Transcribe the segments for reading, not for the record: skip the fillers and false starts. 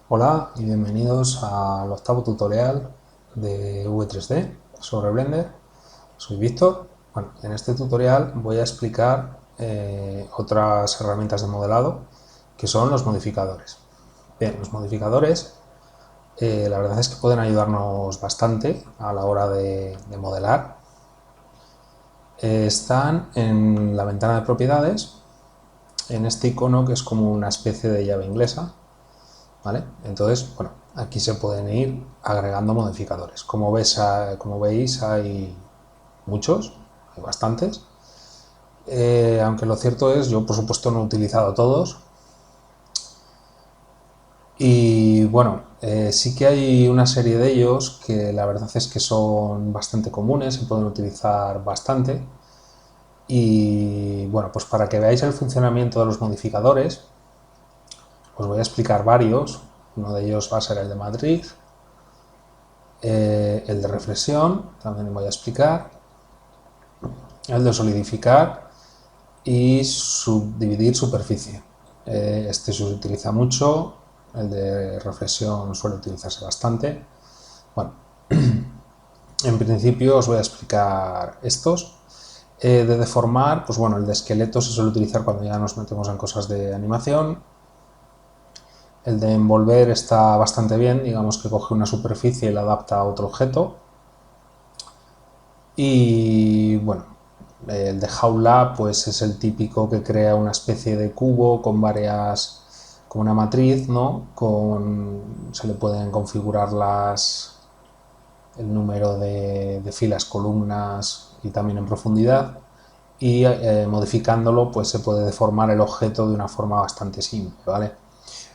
Hola y bienvenidos al octavo tutorial de V3D sobre Blender. Soy Víctor. Bueno, en este tutorial voy a explicar otras herramientas de modelado que son los modificadores. Bien, los modificadores la verdad es que pueden ayudarnos bastante a la hora de modelar. Están en la ventana de propiedades, en este icono que es como una especie de llave inglesa. ¿Vale? Entonces, bueno, aquí se pueden ir agregando modificadores. Como veis, hay muchos, hay bastantes. Aunque lo cierto es, yo por supuesto no he utilizado todos. Y bueno, sí que hay una serie de ellos que la verdad es que son bastante comunes, se pueden utilizar bastante. Y bueno, pues para que veáis el funcionamiento de los modificadores, os voy a explicar varios. Uno de ellos va a ser el de Madrid. El de reflexión, también voy a explicar, el de solidificar y subdividir superficie. Este se utiliza mucho, el de reflexión suele utilizarse bastante. Bueno, en principio os voy a explicar estos. De deformar, pues bueno, el de esqueleto se suele utilizar cuando ya nos metemos en cosas de animación. El de envolver está bastante bien, digamos que coge una superficie y la adapta a otro objeto. Y bueno, el de jaula pues es el típico que crea una especie de cubo con con una matriz, ¿no? Se le pueden configurar el número de filas, columnas y también en profundidad. Y modificándolo pues se puede deformar el objeto de una forma bastante simple, ¿vale?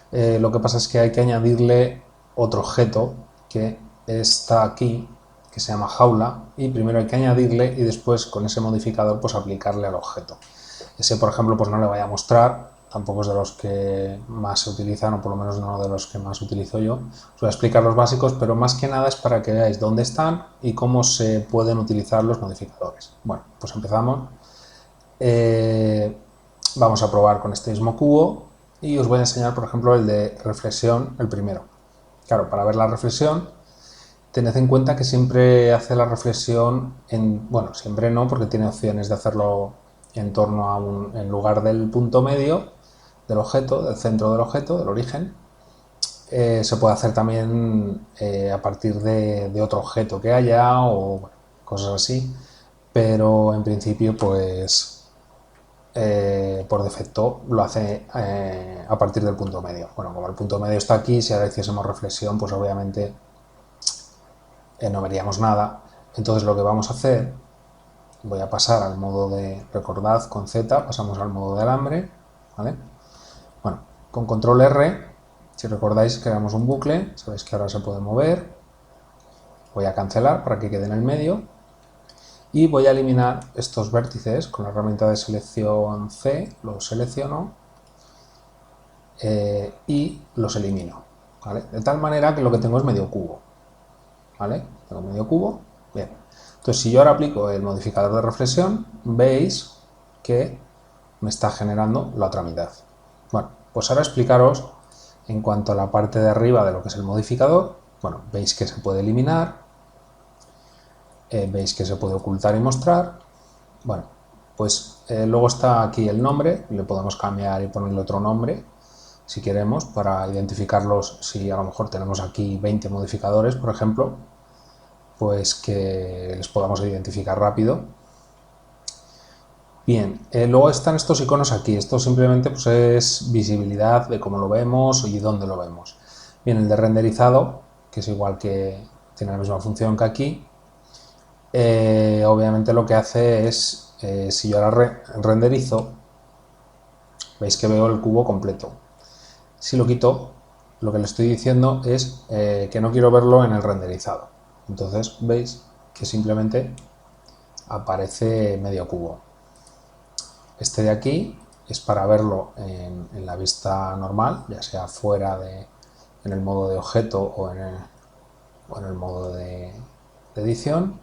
Lo que pasa es que hay que añadirle otro objeto que está aquí, que se llama jaula, y primero hay que añadirle y después con ese modificador pues aplicarle al objeto. Ese, por ejemplo, pues no le voy a mostrar, tampoco es de los que más se utilizan, o por lo menos no de los que más utilizo yo. Os voy a explicar los básicos, pero más que nada es para que veáis dónde están y cómo se pueden utilizar los modificadores. Bueno, pues empezamos. Vamos a probar con este mismo cubo y os voy a enseñar, por ejemplo, el de reflexión, el primero. Claro, para ver la reflexión, tened en cuenta que siempre hace la reflexión bueno, siempre no, porque tiene opciones de hacerlo en torno en lugar del punto medio del objeto, del centro del objeto, del origen. Se puede hacer también a partir de otro objeto que haya o bueno, cosas así, pero en principio pues por defecto lo hace a partir del punto medio. Bueno, como el punto medio está aquí, si ahora hiciésemos reflexión, pues obviamente no veríamos nada. Entonces lo que vamos a hacer, voy a pasar al modo de, recordad, con Z, pasamos al modo de alambre, ¿vale? Bueno, con control R, si recordáis, creamos un bucle, sabéis que ahora se puede mover, voy a cancelar para que quede en el medio, y voy a eliminar estos vértices con la herramienta de selección C, los selecciono y los elimino, ¿vale? De tal manera que lo que tengo es medio cubo, ¿vale? Tengo medio cubo, bien. Entonces, si yo ahora aplico el modificador de reflexión, veis que me está generando la otra mitad. Bueno, pues ahora explicaros en cuanto a la parte de arriba de lo que es el modificador. Bueno, veis que se puede eliminar, veis que se puede ocultar y mostrar. Bueno, pues luego está aquí el nombre, le podemos cambiar y ponerle otro nombre si queremos para identificarlos. Si a lo mejor tenemos aquí 20 modificadores, por ejemplo, pues que les podamos identificar rápido. Bien, luego están estos iconos aquí. Esto simplemente pues, es visibilidad de cómo lo vemos y dónde lo vemos. Bien, el de renderizado, que es igual que tiene la misma función que aquí, obviamente lo que hace es, si yo ahora renderizo, veis que veo el cubo completo. Si lo quito, lo que le estoy diciendo es que no quiero verlo en el renderizado. Entonces veis que simplemente aparece medio cubo. Este de aquí es para verlo en la vista normal, ya sea en el modo de objeto o en el modo de edición.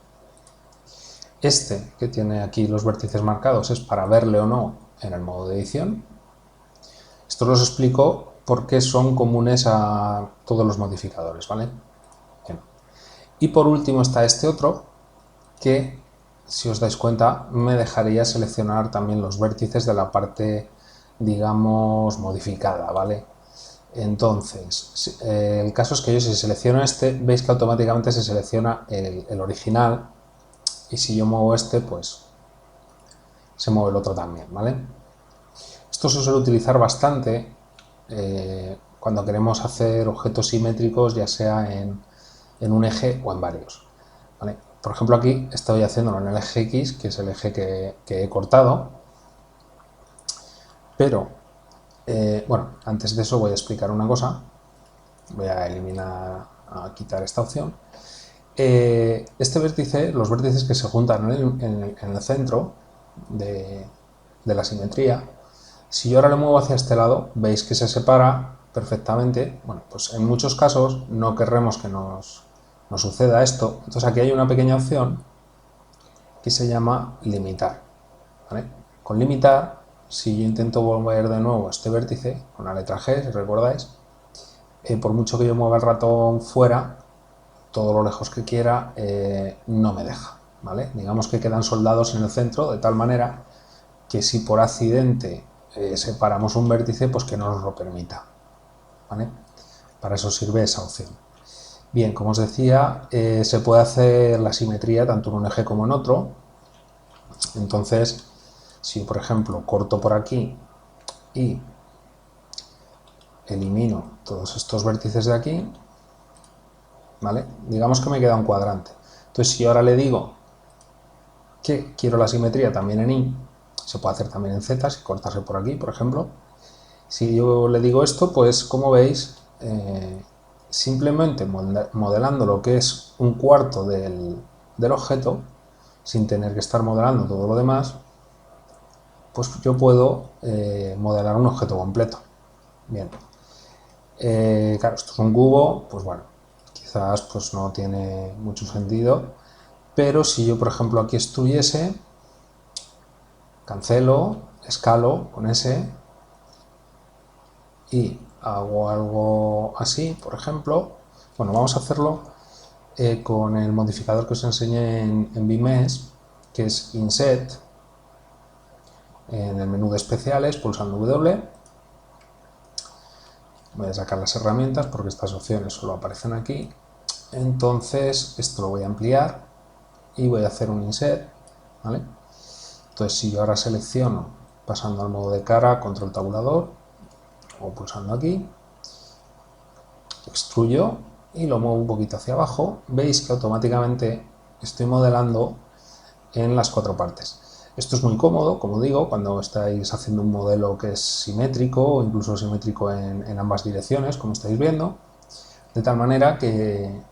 Este que tiene aquí los vértices marcados es para verle o no en el modo de edición. Esto os lo explico porque son comunes a todos los modificadores, ¿vale? Bien. Y por último está este otro, que si os dais cuenta me dejaría seleccionar también los vértices de la parte, digamos, modificada, ¿vale? Entonces, el caso es que yo si selecciono este, veis que automáticamente se selecciona el original, y si yo muevo este, pues se mueve el otro también, ¿vale? Esto se suele utilizar bastante cuando queremos hacer objetos simétricos, ya sea en un eje o en varios, ¿vale? Por ejemplo, aquí estoy haciéndolo en el eje X, que es el eje que he cortado, pero, bueno, antes de eso voy a explicar una cosa. Voy a quitar esta opción. Este vértice, los vértices que se juntan en el centro de la simetría, si yo ahora lo muevo hacia este lado, veis que se separa perfectamente. Bueno, pues en muchos casos no querremos que nos suceda esto, entonces aquí hay una pequeña opción que se llama limitar, ¿vale? Con limitar, si yo intento volver de nuevo este vértice con la letra G, si recordáis, por mucho que yo mueva el ratón fuera, todo lo lejos que quiera, no me deja, ¿vale? Digamos que quedan soldados en el centro, de tal manera que si por accidente separamos un vértice, pues que no nos lo permita, ¿vale? Para eso sirve esa opción. Bien, como os decía, se puede hacer la simetría tanto en un eje como en otro. Entonces, si por ejemplo corto por aquí y elimino todos estos vértices de aquí, ¿vale? Digamos que me queda un cuadrante. Entonces, si ahora le digo que quiero la simetría también en Y, se puede hacer también en Z, si cortase por aquí, por ejemplo. Si yo le digo esto, pues como veis, simplemente modelando lo que es un cuarto del objeto, sin tener que estar modelando todo lo demás, pues yo puedo modelar un objeto completo. Bien. Claro, esto es un cubo, pues bueno, quizás pues no tiene mucho sentido, pero si yo por ejemplo aquí estuviese, cancelo, escalo con S y hago algo así, por ejemplo, bueno, vamos a hacerlo con el modificador que os enseñé en BIMES, que es Inset, en el menú de especiales, pulsando W. Voy a sacar las herramientas porque estas opciones solo aparecen aquí. Entonces esto lo voy a ampliar y voy a hacer un insert, ¿vale? Entonces si yo ahora selecciono pasando al modo de cara, control tabulador o pulsando aquí, extruyo y lo muevo un poquito hacia abajo, veis que automáticamente estoy modelando en las cuatro partes. Esto es muy cómodo, como digo, cuando estáis haciendo un modelo que es simétrico o incluso simétrico en ambas direcciones, como estáis viendo, de tal manera que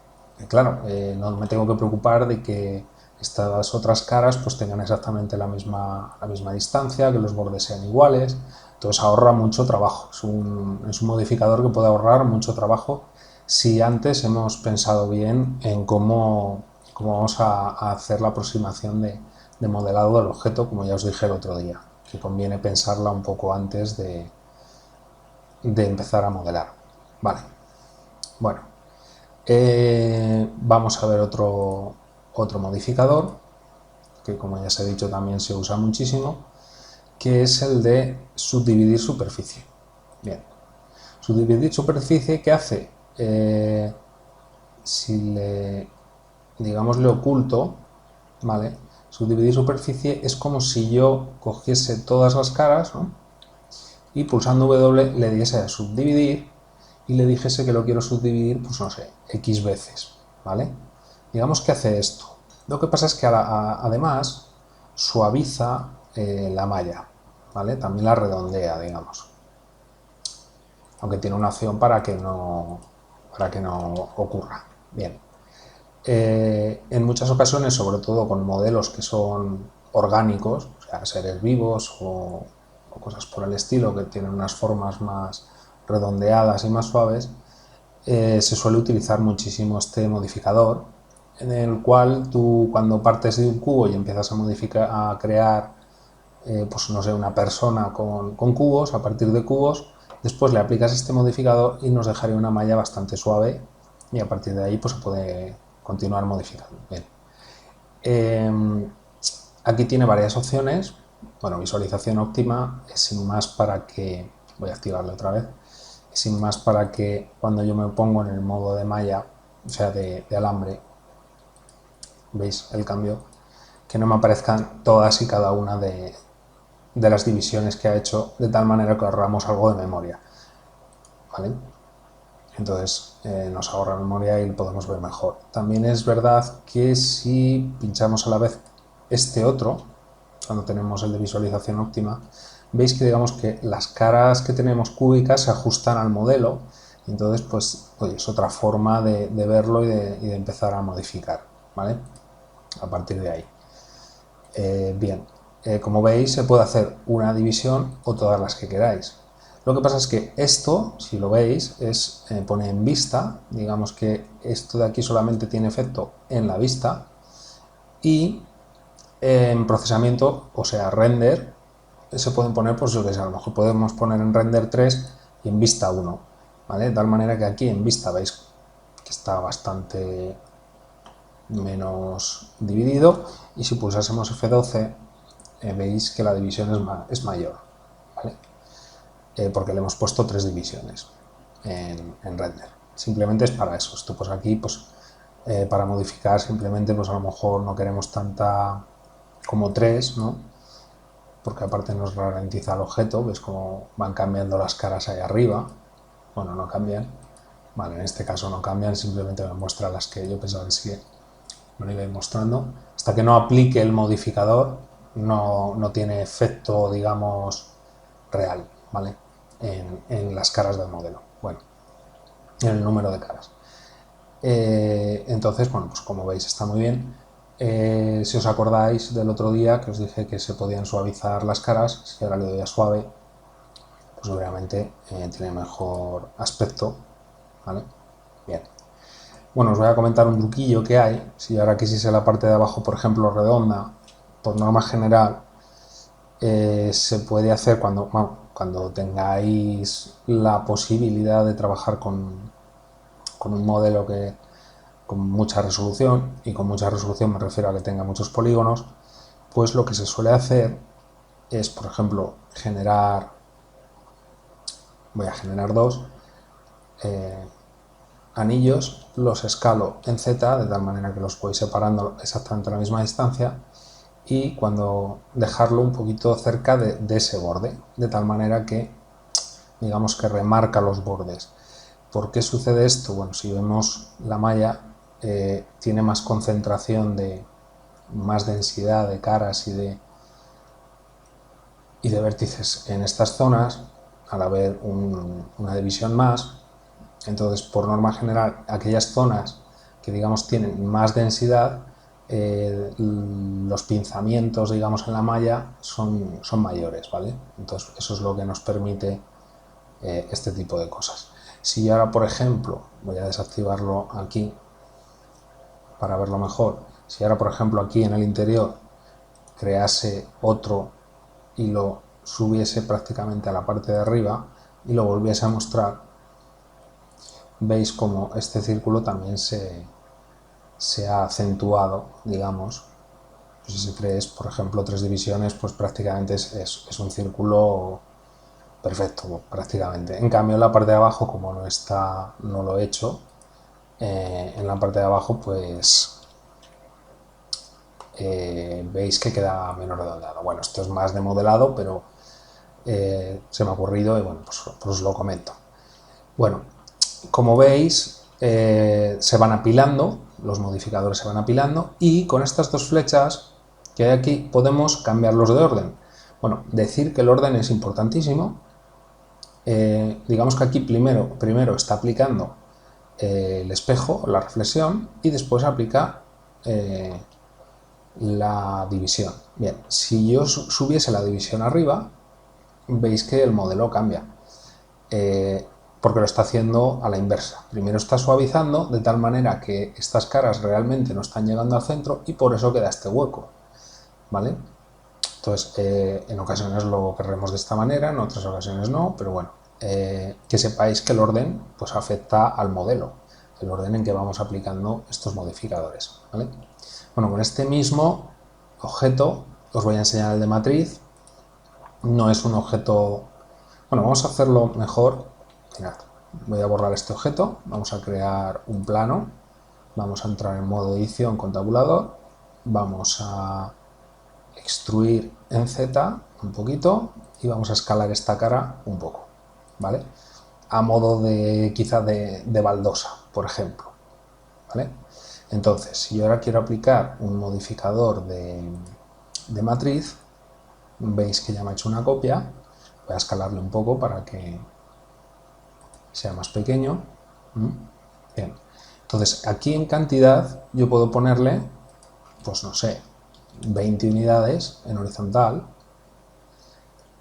claro, no me tengo que preocupar de que estas otras caras pues tengan exactamente la misma distancia, que los bordes sean iguales. Entonces ahorra mucho trabajo, es un modificador que puede ahorrar mucho trabajo si antes hemos pensado bien en cómo vamos a hacer la aproximación de modelado del objeto, como ya os dije el otro día, que conviene pensarla un poco antes de empezar a modelar. Vale, bueno, vamos a ver otro modificador, que como ya os he dicho también se usa muchísimo, que es el de subdividir superficie. Bien, subdividir superficie, ¿qué hace? Si digamos, le oculto, ¿vale? Subdividir superficie es como si yo cogiese todas las caras, ¿no? Y pulsando W le diese a subdividir y le dijese que lo quiero subdividir, pues no sé, X veces, ¿vale? Digamos que hace esto. Lo que pasa es que además suaviza la malla, ¿vale? También la redondea, digamos. Aunque tiene una opción para que no ocurra. Bien. En muchas ocasiones, sobre todo con modelos que son orgánicos, o sea, seres vivos o cosas por el estilo, que tienen unas formas más redondeadas y más suaves, se suele utilizar muchísimo este modificador, en el cual tú, cuando partes de un cubo y empiezas a crear, pues no sé, una persona con cubos, a partir de cubos, Después le aplicas este modificador y nos dejaría una malla bastante suave y a partir de ahí pues se puede continuar modificando. Bien. Aquí tiene varias opciones. Bueno, visualización óptima es sin más para que, voy a activarlo otra vez, es sin más para que cuando yo me pongo en el modo de malla, o sea de alambre, veis el cambio, que no me aparezcan todas y cada una de las divisiones que ha hecho, de tal manera que ahorramos algo de memoria, ¿vale? Entonces nos ahorra memoria y lo podemos ver mejor. También es verdad que si pinchamos a la vez este otro, cuando tenemos el de visualización óptima, veis que digamos que las caras que tenemos cúbicas se ajustan al modelo, y entonces pues es otra forma de verlo y de empezar a modificar, ¿vale? A partir de ahí. Bien, como veis se puede hacer una división o todas las que queráis. Lo que pasa es que esto, si lo veis, pone en vista, digamos que esto de aquí solamente tiene efecto en la vista, y en procesamiento, o sea, render, se pueden poner, pues yo que sé, a lo mejor podemos poner en render 3 y en vista 1, ¿vale? De tal manera que aquí en vista veis que está bastante menos dividido, y si pulsásemos F12 veis que la división es mayor, ¿vale? Porque le hemos puesto 3 divisiones en render. Simplemente es para eso. Esto pues aquí pues para modificar simplemente pues a lo mejor no queremos tanta como 3, ¿no? Porque aparte nos ralentiza el objeto, ves como van cambiando las caras ahí arriba. Bueno, no cambian. Vale, en este caso no cambian, simplemente me muestra las que yo pensaba que sí me lo iba a ir mostrando. Hasta que no aplique el modificador no tiene efecto, digamos, real, ¿vale? En las caras del modelo. Bueno, en el número de caras. Entonces, bueno, pues como veis está muy bien. Si os acordáis del otro día que os dije que se podían suavizar las caras, si ahora le doy a suave, pues obviamente tiene mejor aspecto, ¿vale? Bien. Bueno, os voy a comentar un truquillo que hay. Si ahora quisiese la parte de abajo, por ejemplo, redonda, por norma general, se puede hacer cuando tengáis la posibilidad de trabajar con un modelo con mucha resolución, y con mucha resolución me refiero a que tenga muchos polígonos, pues lo que se suele hacer es, por ejemplo, voy a generar dos anillos, los escalo en Z de tal manera que los voy separando exactamente a la misma distancia, y cuando dejarlo un poquito cerca de ese borde, de tal manera que digamos que remarca los bordes. ¿Por qué sucede esto? Bueno, si vemos la malla tiene más concentración más densidad de caras y de vértices en estas zonas, al haber una división más. Entonces, por norma general, aquellas zonas que digamos tienen más densidad, los pinzamientos, digamos, en la malla son mayores, ¿vale? Entonces, eso es lo que nos permite este tipo de cosas. Si ahora, por ejemplo, voy a desactivarlo aquí para verlo mejor, si ahora, por ejemplo, aquí en el interior crease otro y lo subiese prácticamente a la parte de arriba y lo volviese a mostrar, veis como este círculo también se ha acentuado, digamos. Pues si crees, por ejemplo, 3 divisiones, pues prácticamente es un círculo perfecto, prácticamente. En cambio, en la parte de abajo, como no lo he hecho, en la parte de abajo, pues veis que queda menos redondeado. Bueno, esto es más de modelado, pero se me ha ocurrido y bueno, pues os lo comento. Bueno, como veis, se van apilando, los modificadores se van apilando, y con estas dos flechas que hay aquí podemos cambiarlos de orden. Bueno, decir que el orden es importantísimo. Digamos que aquí primero está aplicando el espejo, la reflexión, y después aplica la división. Bien, si yo subiese la división arriba, veis que el modelo cambia, porque lo está haciendo a la inversa. Primero está suavizando de tal manera que estas caras realmente no están llegando al centro, y por eso queda este hueco, ¿vale? Entonces, en ocasiones lo querremos de esta manera, en otras ocasiones no, pero bueno, que sepáis que el orden pues, afecta al modelo, el orden en que vamos aplicando estos modificadores, ¿vale? Bueno, con este mismo objeto os voy a enseñar el de matriz. No es un objeto... Bueno, vamos a hacerlo mejor. Mirad, voy a borrar este objeto, vamos a crear un plano, vamos a entrar en modo edición con tabulador, vamos a extruir en Z un poquito y vamos a escalar esta cara un poco, ¿vale? A modo de quizá de baldosa, por ejemplo, ¿vale? Entonces, si yo ahora quiero aplicar un modificador de matriz, veis que ya me ha hecho una copia, voy a escalarle un poco para que sea más pequeño. Bien, entonces aquí en cantidad yo puedo ponerle, pues no sé, 20 unidades en horizontal,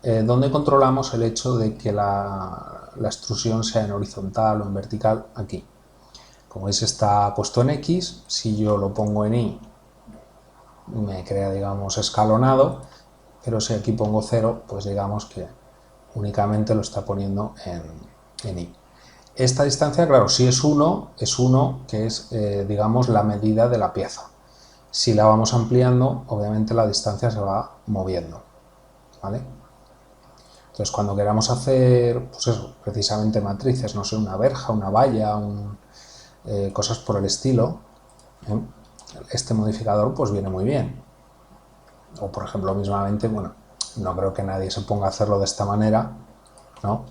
donde controlamos el hecho de que la extrusión sea en horizontal o en vertical aquí. Como veis está puesto en X, si yo lo pongo en Y me crea, digamos, escalonado, pero si aquí pongo 0, pues digamos que únicamente lo está poniendo en Y. Esta distancia, claro, si es 1, que es, digamos, la medida de la pieza. Si la vamos ampliando, obviamente la distancia se va moviendo, ¿vale? Entonces, cuando queramos hacer, pues eso, precisamente matrices, no sé, una verja, una valla, cosas por el estilo, este modificador pues viene muy bien. O, por ejemplo, mismamente, bueno, no creo que nadie se ponga a hacerlo de esta manera, ¿no?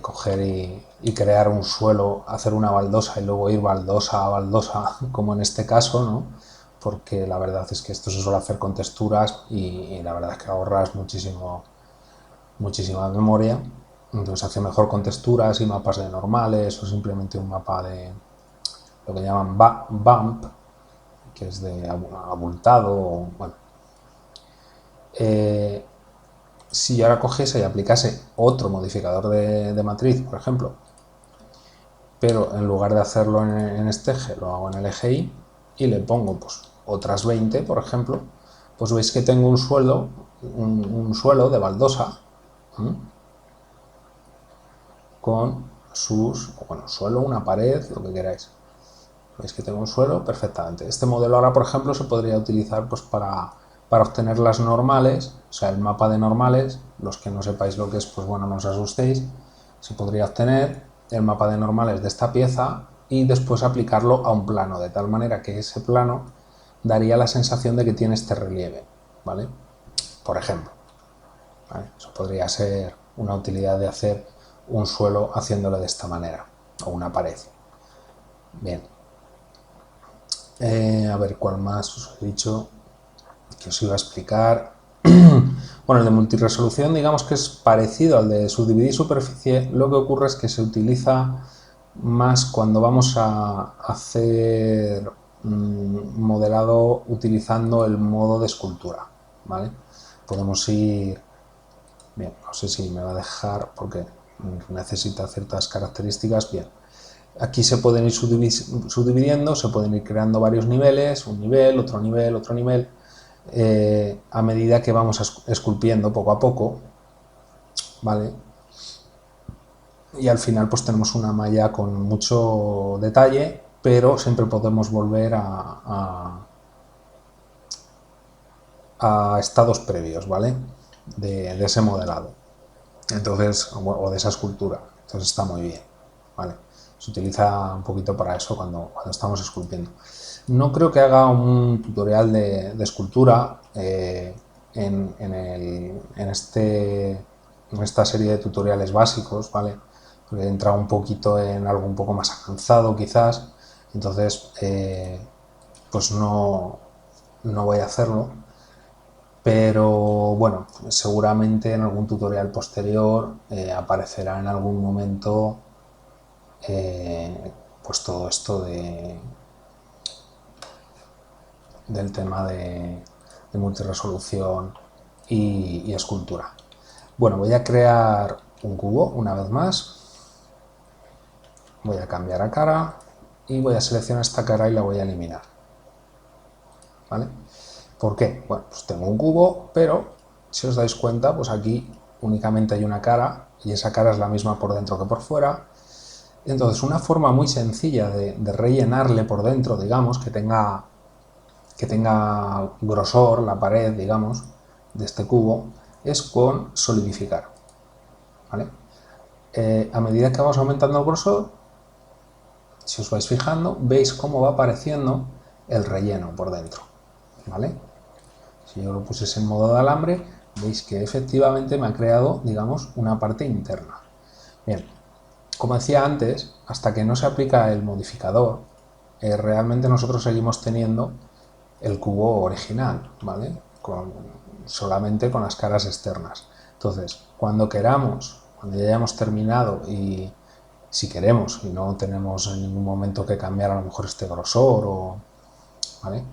Coger y crear un suelo, hacer una baldosa y luego ir baldosa a baldosa, como en este caso, ¿no? Porque la verdad es que esto se suele hacer con texturas y la verdad es que ahorras muchísima memoria. Entonces hace mejor con texturas y mapas de normales o simplemente un mapa de lo que llaman bump, que es de abultado. Bueno, si yo ahora cogiese y aplicase otro modificador de matriz, por ejemplo, pero en lugar de hacerlo en este eje, lo hago en el eje Y y le pongo pues otras 20, por ejemplo, pues veis que tengo un suelo de baldosa con sus, bueno, suelo, una pared, lo que queráis. Veis que tengo un suelo perfectamente. Este modelo ahora, por ejemplo, se podría utilizar pues para obtener las normales, o sea, el mapa de normales. Los que no sepáis lo que es, pues bueno, no os asustéis. Se podría obtener el mapa de normales de esta pieza y después aplicarlo a un plano, de tal manera que ese plano daría la sensación de que tiene este relieve, ¿vale? Por ejemplo, ¿vale? Eso podría ser una utilidad de hacer un suelo haciéndolo de esta manera, o una pared. Bien. A ver, ¿cuál más os he dicho que os iba a explicar? Bueno, el de multiresolución, digamos que es parecido al de subdividir superficie. Lo que ocurre es que se utiliza más cuando vamos a hacer modelado utilizando el modo de escultura, ¿vale? Podemos ir... Bien, no sé si me va a dejar porque necesita ciertas características. Bien, aquí se pueden ir subdividiendo, se pueden ir creando varios niveles, un nivel, otro nivel, otro nivel, a medida que vamos esculpiendo poco a poco, ¿vale? Y al final pues tenemos una malla con mucho detalle, pero siempre podemos volver a estados previos, ¿vale? De ese modelado. Entonces, o de esa escultura. Entonces está muy bien, ¿vale? Se utiliza un poquito para eso cuando estamos esculpiendo. No creo que haga un tutorial de escultura en esta serie de tutoriales básicos, ¿vale? Porque he entrado un poquito en algo un poco más avanzado quizás, entonces pues no voy a hacerlo, pero bueno, seguramente en algún tutorial posterior aparecerá en algún momento pues todo esto del tema de multiresolución y escultura. Bueno, voy a crear un cubo una vez más, voy a cambiar a cara y voy a seleccionar esta cara y la voy a eliminar, ¿vale? ¿Por qué? Bueno, pues tengo un cubo, pero si os dais cuenta, pues aquí únicamente hay una cara y esa cara es la misma por dentro que por fuera. Entonces, una forma muy sencilla de rellenarle por dentro, digamos, que tenga grosor la pared, digamos, de este cubo, es con solidificar, ¿vale? A medida que vamos aumentando el grosor, si os vais fijando, veis cómo va apareciendo el relleno por dentro, ¿vale? Si yo lo pusiese en modo de alambre, veis que efectivamente me ha creado, digamos, una parte interna. Bien, como decía antes, hasta que no se aplica el modificador, realmente nosotros seguimos teniendo el cubo original, ¿vale? Solamente con las caras externas. Entonces, cuando queramos, cuando ya hayamos terminado y si queremos y no tenemos en ningún momento que cambiar a lo mejor este grosor, ¿vale?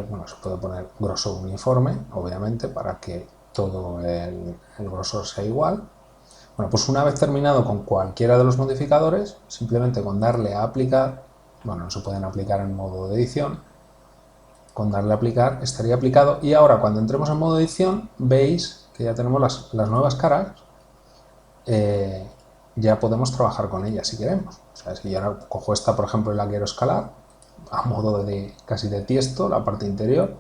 Bueno, se puede poner grosor uniforme, obviamente, para que todo el grosor sea igual. Bueno, pues una vez terminado con cualquiera de los modificadores, simplemente con darle a aplicar, bueno, no se pueden aplicar en modo de edición, con darle a aplicar estaría aplicado, y ahora cuando entremos en modo edición veis que ya tenemos las nuevas caras, ya podemos trabajar con ellas si queremos. O sea, si yo ahora cojo esta, por ejemplo, y la quiero escalar a modo de casi de tiesto, la parte interior,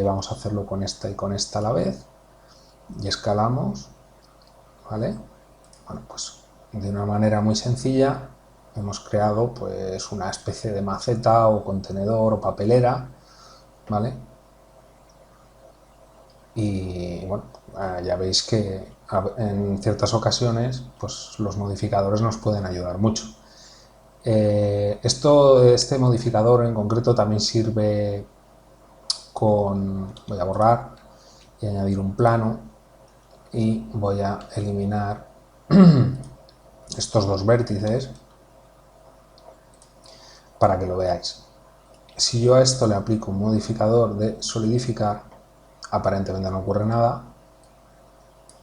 vamos a hacerlo con esta y con esta a la vez, y escalamos, ¿vale? Bueno, pues de una manera muy sencilla hemos creado pues una especie de maceta o contenedor o papelera, ¿vale? Y bueno, ya veis que en ciertas ocasiones pues los modificadores nos pueden ayudar mucho. Este modificador en concreto también sirve con... Voy a borrar y añadir un plano y voy a eliminar estos dos vértices para que lo veáis. Si yo a esto le aplico un modificador de solidificar, aparentemente no ocurre nada,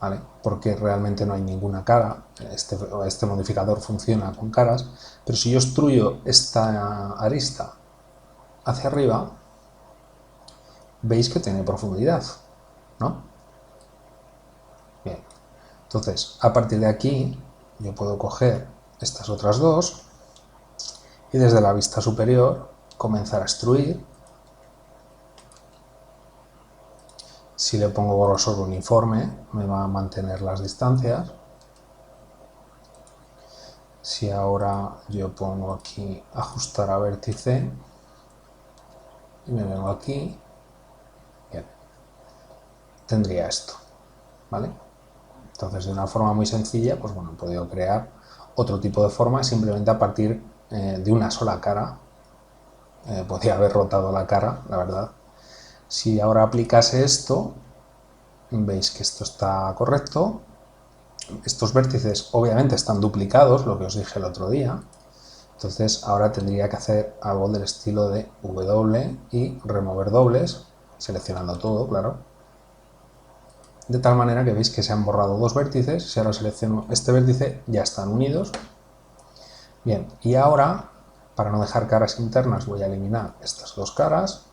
¿vale? Porque realmente no hay ninguna cara. Este modificador funciona con caras, pero si yo extruyo esta arista hacia arriba, veis que tiene profundidad, ¿no? Bien, entonces a partir de aquí yo puedo coger estas otras dos y desde la vista superior comenzar a extruir. Si le pongo grosor uniforme me va a mantener las distancias. Si ahora yo pongo aquí ajustar a vértice y me vengo aquí, bien, tendría esto, ¿vale? Entonces, de una forma muy sencilla, pues bueno, he podido crear otro tipo de forma simplemente a partir de una sola cara. Podría haber rotado la cara, la verdad. Si ahora aplicase esto, veis que esto está correcto. Estos vértices obviamente están duplicados, lo que os dije el otro día. Entonces ahora tendría que hacer algo del estilo de W y remover dobles, seleccionando todo, claro. De tal manera que veis que se han borrado dos vértices. Si ahora selecciono este vértice, ya están unidos. Bien, y ahora, para no dejar caras internas, voy a eliminar estas dos caras.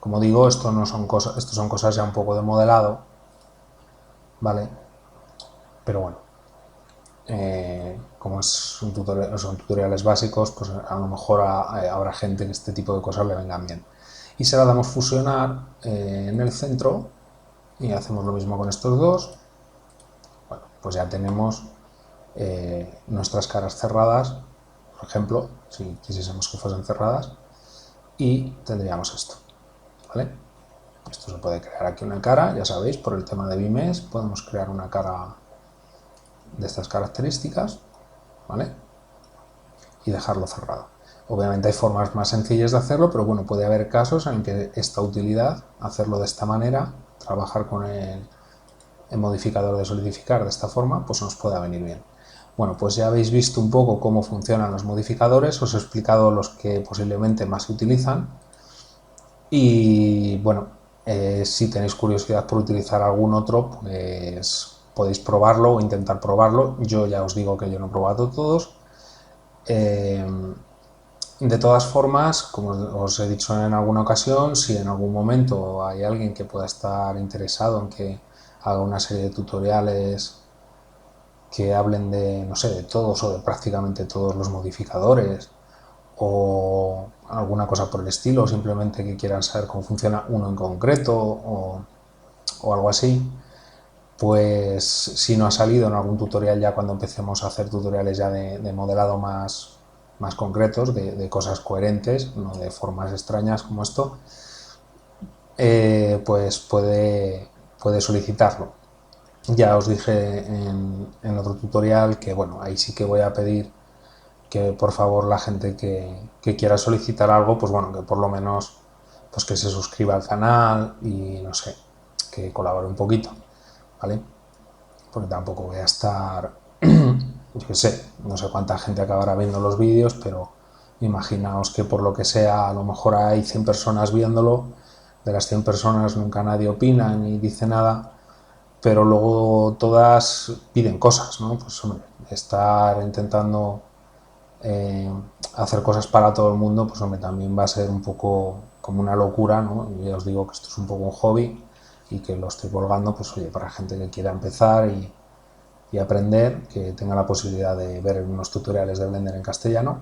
Como digo, esto son cosas ya un poco de modelado, ¿vale? Pero bueno, como son tutoriales básicos, pues a lo mejor habrá gente que este tipo de cosas le vengan bien. Y si ahora damos fusionar en el centro y hacemos lo mismo con estos dos, bueno, pues ya tenemos nuestras caras cerradas, por ejemplo, si quisiésemos que fuesen cerradas, y tendríamos esto, ¿vale? Esto se puede crear aquí una cara, ya sabéis, por el tema de Bimes podemos crear una cara de estas características, ¿vale? Y dejarlo cerrado. Obviamente hay formas más sencillas de hacerlo, pero bueno, puede haber casos en que esta utilidad, hacerlo de esta manera, trabajar con el modificador de solidificar de esta forma, pues nos pueda venir bien. Bueno, pues ya habéis visto un poco cómo funcionan los modificadores, os he explicado los que posiblemente más se utilizan y bueno, si tenéis curiosidad por utilizar algún otro, pues podéis probarlo o intentar probarlo. Yo ya os digo que yo no he probado todos. De todas formas, como os he dicho en alguna ocasión, si en algún momento hay alguien que pueda estar interesado en que haga una serie de tutoriales que hablen de, no sé, de todos o de prácticamente todos los modificadores o alguna cosa por el estilo, simplemente que quieran saber cómo funciona uno en concreto o algo así, pues si no ha salido en algún tutorial ya cuando empecemos a hacer tutoriales ya de modelado más concretos, de cosas coherentes, no de formas extrañas como esto, pues puede solicitarlo. Ya os dije en otro tutorial que bueno, ahí sí que voy a pedir que por favor la gente que quiera solicitar algo, pues bueno, que por lo menos pues que se suscriba al canal y no sé, que colabore un poquito, ¿vale? Porque tampoco voy a estar, yo qué sé, no sé cuánta gente acabará viendo los vídeos, pero imaginaos que por lo que sea, a lo mejor hay 100 personas viéndolo, de las 100 personas nunca nadie opina ni dice nada, pero luego todas piden cosas, ¿no? Pues hombre, estar intentando eh, hacer cosas para todo el mundo, pues hombre, también va a ser un poco como una locura, ¿no? Yo ya os digo que esto es un poco un hobby y que lo estoy colgando, pues oye, para gente que quiera empezar y aprender, que tenga la posibilidad de ver unos tutoriales de Blender en castellano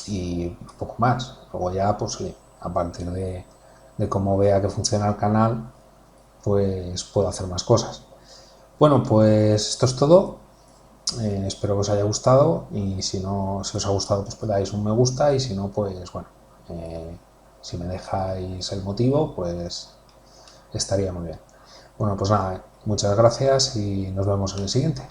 y un poco más. Luego ya, pues oye, a partir de cómo vea que funciona el canal, pues puedo hacer más cosas. Bueno, pues esto es todo. Espero que os haya gustado y si no, si os ha gustado, pues dais un me gusta y si no, pues bueno, si me dejáis el motivo, pues estaría muy bien. Bueno, pues nada, muchas gracias y nos vemos en el siguiente.